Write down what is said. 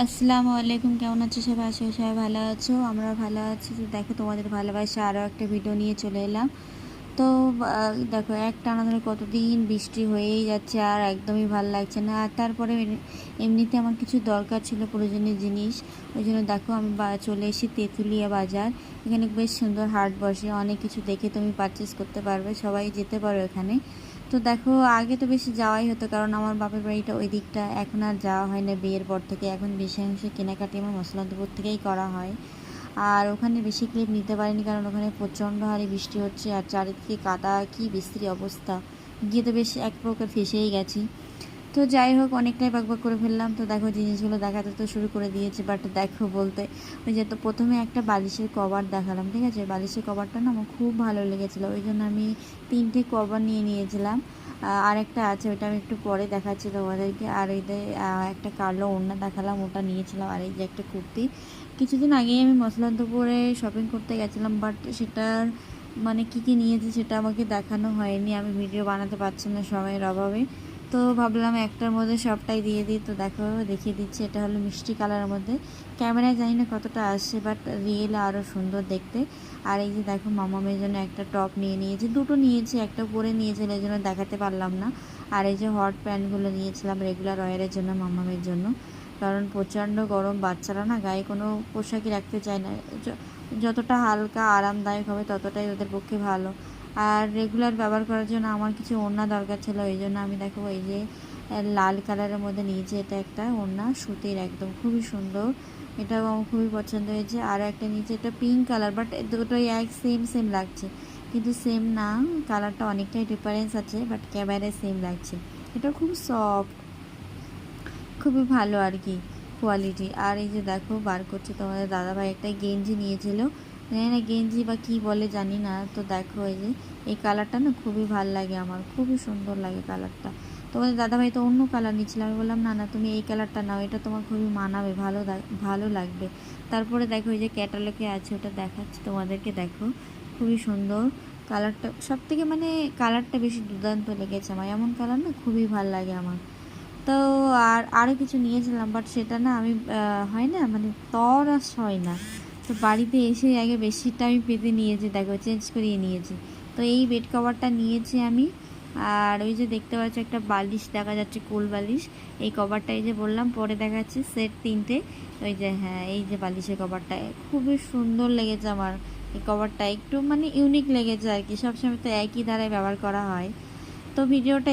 আসসালামু আলাইকুম, কেমন আছো সবাই? আশা করি সবাই ভালো আছো, আমরা ভালো আছি। তো দেখো, তোমাদের ভালোবাসা আরও একটা ভিডিও নিয়ে চলে এলাম। তো দেখো, একটানা ধরে কতদিন বৃষ্টি হয়েই যাচ্ছে আর একদমই ভালো লাগছে না। আর তারপরে এমনিতে আমার কিছু দরকার ছিল, প্রয়োজনীয় জিনিস। ওই জন্য দেখো আমি চলে এসেছি তেঁতুলিয়া বাজার। এখানে বেশ সুন্দর হাট বসে, অনেক কিছু দেখে তুমি পারচেস করতে পারবে, সবাই যেতে পারো এখানে। তো দেখো, আগে তো বেশি যাওয়াই হতো, কারণ আমার বাপের বাড়িটা ওই দিকটা, এখন আর যাওয়া হয় না বিয়ের পর থেকে। এখন বেশি অংশ কেনাকাটি আমার মসলান্তপুর থেকেই করা হয়। আর ওখানে বেশি ক্লিপ নিতে পারিনি, কারণ ওখানে প্রচণ্ড হারে বৃষ্টি হচ্ছে আর চারিদিকে কাদা, কি বিশ্রী অবস্থা। গিয়ে তো বেশ এক প্রকার ফেসেই গেছি। তো যাই হোক, অনেকটাই বাকবাক করে ফেললাম। তো দেখো, জিনিসগুলো দেখাতে তো শুরু করে দিয়েছে, বাট দেখো বলতে ওই যে, তো প্রথমে একটা বালিশের কভার দেখালাম, ঠিক আছে? বালিশের কভারটা না আমার খুব ভালো লেগেছিলো, ওই জন্য আমি 3টে কভার নিয়ে নিয়েছিলাম। আর একটা আছে, ওইটা আমি একটু পরে দেখাচ্ছি তোমাদেরকে। আর এই যে একটা কালো ওড়না দেখালাম, ওটা নিয়েছিলাম। আর এই যে একটা কুর্তি, কিছুদিন আগেই আমি মসলান্তপুরে শপিং করতে গেছিলাম, বাট সেটার মানে কী কী নিয়েছি সেটা আমাকে দেখানো হয়নি, আমি ভিডিও বানাতে পারছি না সময়ের অভাবে। তো ভাবলাম একটার মধ্যে সবটাই দিয়ে দিই। তো দেখো, দেখিয়ে দিচ্ছি, এটা হলো মিষ্টি কালারের মধ্যে। ক্যামেরায় জানি না কতটা আসছে, বাট রিয়েল আরও সুন্দর দেখতে। আর এই যে দেখো, মামামের জন্য একটা টপ নিয়ে নিয়েছি, দুটো নিয়েছি, একটা পরে নিয়েছিল, এই জন্য দেখাতে পারলাম না। আর এই যে হট প্যান্টগুলো নিয়েছিলাম রেগুলার ওয়ারের জন্য, মামামের জন্য। কারণ প্রচণ্ড গরম, বাচ্চারা না গায়ে কোনো পোশাকই রাখতে চায় না। যতটা হালকা আরামদায়ক হবে ততটাই ওদের পক্ষে ভালো। আর রেগুলার ব্যবহার করার জন্য আমার কিছু ওড়না দরকার ছিল, এই জন্য আমি দেখো এই যে লাল কালারের মধ্যে নিয়েছি। এটা একটা ওড়না, সুতির, একদম খুবই সুন্দর, এটাও আমার খুবই পছন্দ হয়েছে। আর একটা নিচে, এটা পিঙ্ক কালার, বাট দুটোই এক সেম সেম লাগছে, কিন্তু সেম না, কালারটা অনেকটাই ডিফারেন্স আছে, বাট ক্যামেরায় সেম লাগছে। এটা খুব সফট, খুবই ভালো আর কি কোয়ালিটি। আর এই যে দেখো, বার করছে তোমাদের দাদাভাই একটা গেঞ্জি নিয়েছিল, জানি না গেঞ্জি বা কী বলে জানি না। তো দেখো, এই যে এই কালারটা না খুবই ভালো লাগে আমার, খুবই সুন্দর লাগে কালারটা। তোমাদের দাদাভাই তো অন্য কালার নিচ্ছিল, আমি বললাম না না, তুমি এই কালারটা নাও, এটা তোমার খুবই মানাবে, ভালো লাগবে। তারপরে দেখো, এই যে ক্যাটালগে আছে, ওটা দেখাচ্ছি তোমাদেরকে, দেখো খুবই সুন্দর কালারটা, সব থেকে মানে কালারটা বেশি দুর্দান্ত লেগেছে আমার, এমন কালার না খুবই ভালো লাগে আমার। তো আর আরও কিছু নিয়েছিলাম, বাট সেটা না আমি হয় না, মানে তরাস হয় না। তো বাড়িতে এসে আগে বেশিটা আমি পেতে নিয়েছি, দেখো চেঞ্জ করিয়ে নিয়েছি। তো এই বেড কভারটা নিয়েছি আমি। আর ওই যে দেখতে পাচ্ছি একটা বালিশ দেখা যাচ্ছে, কোল বালিশ। এই কভারটা এই যে বললাম, পরে দেখাচ্ছি, সেট 3টে। ওই যে হ্যাঁ, এই যে বালিশের কভারটা খুবই সুন্দর লেগেছে আমার। এই কভারটা একটু মানে ইউনিক লেগেছে আর কি, সবসময় তো একই ধারায় ব্যবহার করা হয়। তো ভিডিওটা